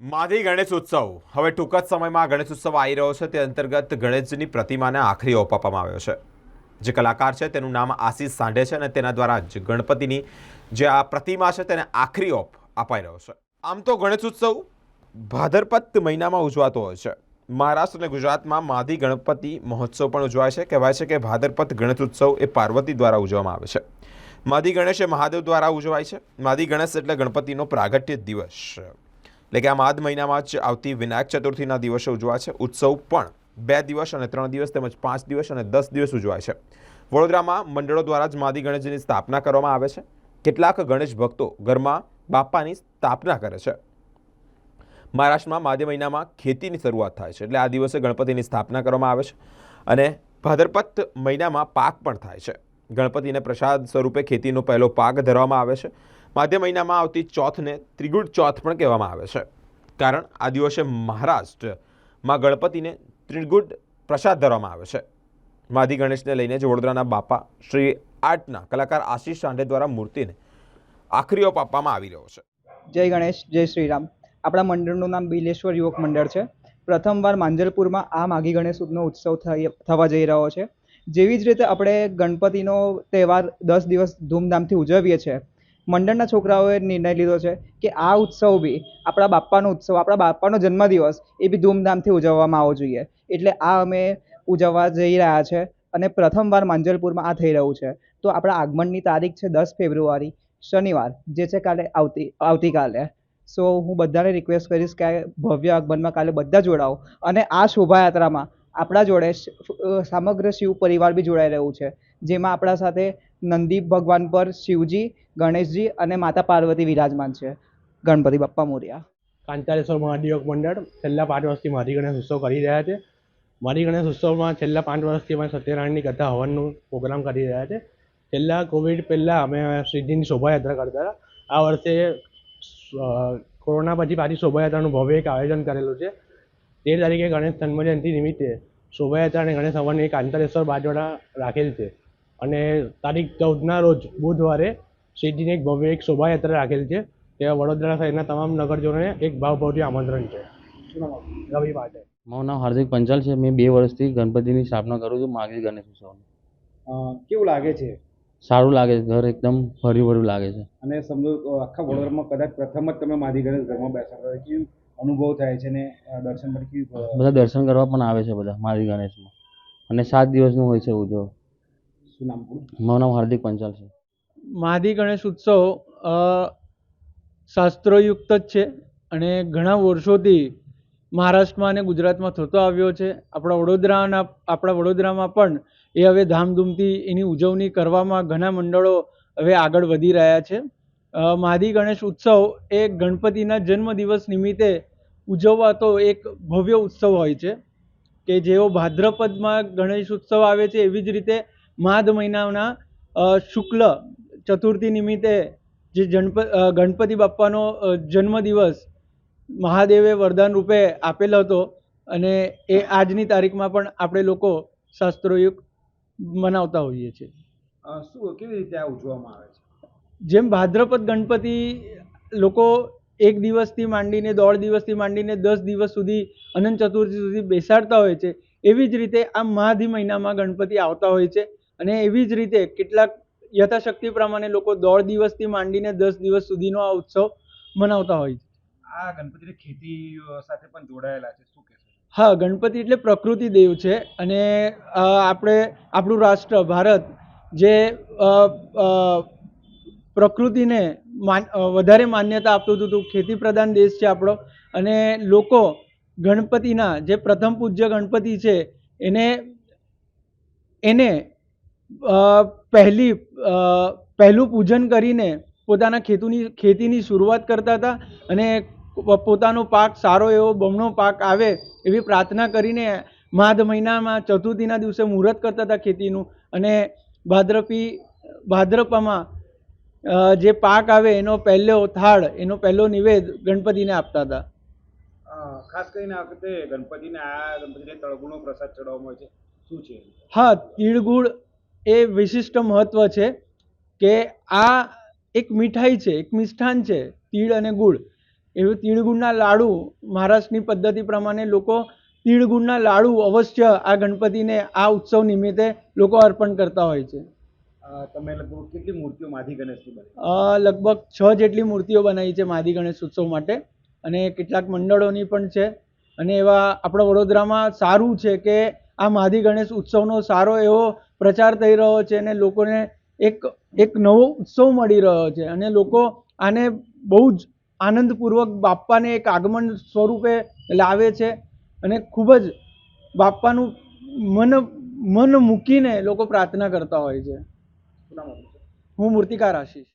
માધી ગણેશ ઉત્સવ હવે ટૂંક જ સમયમાં ગણેશ ઉત્સવ આવી રહ્યો છે. તે અંતર્ગત ગણેશજીની પ્રતિમાને આખરી ઓપ આપવામાં આવ્યો છે. જે કલાકાર છે તેનું નામ આશીષ સાંઢે છે અને તેના દ્વારા જ ગણપતિની જે આ પ્રતિમા છે તેને આખરી ઓપ અપાઈ રહ્યો છે. આમ તો ગણેશ ઉત્સવ ભાદરપદ મહિનામાં ઉજવાતો હોય છે. મહારાષ્ટ્ર અને ગુજરાતમાં માધી ગણપતિ મહોત્સવ પણ ઉજવાય છે. કહેવાય છે કે ભાદરપદ ગણેશ ઉત્સવ એ પાર્વતી દ્વારા ઉજવવામાં આવે છે. માધી ગણેશ એ મહાદેવ દ્વારા ઉજવાય છે. માધી ગણેશ એટલે ગણપતિનો પ્રાગટ્ય દિવસ, એટલે કે આ માઘ મહિનામાં જ આવતી વિનાયક ચતુર્થીના દિવસે ઉજવાય છે. ઉત્સવ પણ 2 દિવસ અને 3 દિવસ તેમજ 5 દિવસ અને 10 દિવસ ઉજવાય છે. વડોદરામાં મંડળો દ્વારા જ માધી ગણેશજીની સ્થાપના કરવામાં આવે છે. કેટલાક ગણેશ ભક્તો ઘરમાં બાપાની સ્થાપના કરે છે. મહારાષ્ટ્રમાં માઘ મહિનામાં ખેતીની શરૂઆત થાય છે, એટલે આ દિવસે ગણપતિની સ્થાપના કરવામાં આવે છે અને ભાદરપદ મહિનામાં પાક પણ થાય છે. ગણપતિને પ્રસાદ સ્વરૂપે ખેતીનો પહેલો પાક ધરવામાં આવે છે. માધ્ય મહિનામાં આવતી ચોથને ત્રિગુડ ચોથ પણ કહેવામાં આવે છે, કારણ આ દિવસે મહારાષ્ટ્રમાં ગણપતિને ત્રિગુડ પ્રસાદ ધરવામાં આવે છે. માધી ગણેશને લઈને જ વડોદરાના બાપા શ્રી આર્ટના કલાકાર આશીષ સાંઢે દ્વારા મૂર્તિને આખરી ઓપ આપવામાં આવી રહ્યો છે. જય ગણેશ, જય શ્રીરામ. આપણા મંડળનું નામ બિલેશ્વર યુવક મંડળ છે. પ્રથમવાર માંજલપુરમાં આ માઘી ગણેશનો ઉત્સવ થવા જઈ રહ્યો છે. જેવી જ રીતે આપણે ગણપતિનો તહેવાર 10 દિવસ ધૂમધામથી ઉજવીએ છીએ, મંડળના છોકરાઓએ નિર્ણય લીધો છે કે આ ઉત્સવ બી આપણા બાપાનો ઉત્સવ, આપણા બાપાનો જન્મદિવસ એ બી ધૂમધામથી ઉજવવામાં આવવો જોઈએ. એટલે આ અમે ઉજવવા જઈ રહ્યા છે અને પ્રથમવાર માંજલપુરમાં આ થઈ રહ્યું છે. તો આપણા આગમનની તારીખ છે 10 ફેબ્રુઆરી શનિવાર, જે છે આવતીકાલે. સો હું બધાને રિક્વેસ્ટ કરીશ કે ભવ્ય આગમનમાં કાલે બધા જોડાઓ. અને આ શોભાયાત્રામાં આપણા જોડે સમગ્ર શિવ પરિવાર બી જોડાઈ રહ્યું છે, જેમાં આપણા સાથે નંદી ભગવાન પર શિવજી, ગણેશજી અને માતા પાર્વતી વિરાજમાન છે. ગણપતિ બાપ્પા મોર્યા. કાંતારેશ્વર મહાદેવ મંડળ છેલ્લા 5 વર્ષથી માધી ગણેશ ઉત્સવ કરી રહ્યા છે. માધી ગણેશ ઉત્સવમાં છેલ્લા 5 વર્ષથી અમે સત્યનારાયણની કથા હવનનું પ્રોગ્રામ કરી રહ્યા છે. છેલ્લા કોવિડ પહેલાં અમે સિદ્ધિની શોભાયાત્રા કરતા હતા. આ વર્ષે કોરોના પછી પાછી શોભાયાત્રાનું ભવ્ય એક આયોજન કરેલું છે. 13 તારીખે ગણેશ જન્મજયંતિ નિમિત્તે શોભાયાત્રા અને ગણેશ હવન એક કાંતારેશ્વર બાજવાડા રાખેલ છે અને તારીખ 14ના રોજ બુધવારે સિદ્ધિની એક ભવ્ય એક શોભાયાત્રા રાખેલ છે. તે વડોદરા શહેરના તમામ નગરજનોને એક ભાવભર્યું આમંત્રણ છે. રવિ માટે મારું નામ હાર્દિક પંચાલ છે. મેં 2 વર્ષથી ગણપતિની સ્થાપના કરું છું માઘી ગણેશ ઉત્સવની. કેવું લાગે છે? સારું લાગે છે, ઘર એકદમ ભર્યું ભર્યું લાગે છે. અને સમજો આખા વડોદરામાં કદાચ પ્રથમ જ તમે માધી ગણેશ ઘરમાં બેસાડો, કેવું અનુભવ થાય છે ને દર્શન પર કેવું? બધા દર્શન કરવા પણ આવે છે બધા માઘી ગણેશમાં, અને 7 દિવસનું હોય છે ઉજવ. શું નામ? મારું નામ હાર્દિક પંચાલ છે. માધી ગણેશ ઉત્સવ શાસ્ત્રોયુક્ત જ છે અને ઘણા વર્ષોથી મહારાષ્ટ્રમાં અને ગુજરાતમાં થતો આવ્યો છે. આપણા વડોદરામાં પણ એ હવે ધામધૂમથી એની ઉજવણી કરવામાં ઘણા મંડળો હવે આગળ વધી રહ્યા છે. માધી ગણેશ ઉત્સવ એ ગણપતિના જન્મદિવસ નિમિત્તે ઉજવાતો એક ભવ્ય ઉત્સવ હોય છે કે જેવો ભાદ્રપદમાં ગણેશ ઉત્સવ આવે છે, એવી જ રીતે માઘ મહિનાના શુક્લ ચતુર્થી નિમિત્તે જે ગણપતિ બાપ્પાનો જન્મદિવસ મહાદેવે વરદાન રૂપે આપેલો હતો અને એ આજની તારીખમાં પણ આપણે લોકો શાસ્ત્રોયુક્ત મનાવતા હોઈએ છીએ. શું કેવી રીતે આ ઉજવવામાં આવે છે? જેમ ભાદ્રપદ ગણપતિ લોકો 1 દિવસથી માંડીને 1.5 દિવસથી માંડીને 10 દિવસ સુધી અનંત ચતુર્થી સુધી બેસાડતા હોય છે, એવી જ રીતે આ માઘ મહિનામાં ગણપતિ આવતા હોય છે. અને એવી જ રીતે કેટલાક યથાશક્તિ પ્રમાણે લોકો 1.5 દિવસથી માંડીને 10 દિવસ સુધીનો આ ઉત્સવ મનાવતા હોય છે. આ ગણપતિને ખેતી સાથે પણ જોડાયેલા છે, શું કહેશો? હા, ગણપતિ એટલે પ્રકૃતિ દેવ છે અને આપણું રાષ્ટ્ર ભારત જે પ્રકૃતિને વધારે માન્યતા આપતું હતું, ખેતી પ્રધાન દેશ છે આપણો. અને લોકો ગણપતિના જે પ્રથમ પૂજ્ય ગણપતિ છે એને પહેલું પૂજન કરીને પોતાના ખેતીની શરૂઆત કરતા હતા અને પોતાનો પાક સારો એવો બમણો પાક આવે એવી પ્રાર્થના કરીને માઘ મહિનામાં ચતુર્થીના દિવસે મુહૂર્ત કરતા હતા ખેતીનું. અને ભાદ્રપામાં જે પાક આવે એનો પહેલો થાળ, એનો પહેલો નિવેદ ગણપતિને આપતા હતા. ખાસ કરીને આ વખતે ગણપતિને તળગુણો પ્રસાદ ચડાવવામાં આવે છે, શું છે? હા, તીળ ગુળ એ વિશિષ્ટ મહત્વ છે કે આ એક મીઠાઈ છે, એક મિષ્ઠાન છે, તીળ અને ગુળ. એવું તિળગુળના લાડુ મહારાષ્ટ્રની પદ્ધતિ પ્રમાણે લોકો તિળગુળના લાડુ અવશ્ય આ ગણપતિને આ ઉત્સવ નિમિત્તે લોકો અર્પણ કરતા હોય છે. તમે લગભગ કેટલી મૂર્તિઓ માધી ગણેશની બની? લગભગ 6 જેટલી મૂર્તિઓ બનાવી છે માદી ગણેશ ઉત્સવ માટે, અને કેટલાક મંડળોની પણ છે. અને એવા આપણા વડોદરામાં સારું છે કે આ માદી ગણેશ ઉત્સવનો સારો એવો પ્રચાર થઈ રહ્યો છે અને લોકોને એક નવો ઉત્સવ મળી રહ્યો છે અને લોકો આને બહુ જ આનંદપૂર્વક બાપ્પાને એક આગમન સ્વરૂપે લાવે છે અને ખૂબ જ બાપ્પાનું મન મૂકીને લોકો પ્રાર્થના કરતા હોય છે. હું મૂર્તિકાર આશીષ.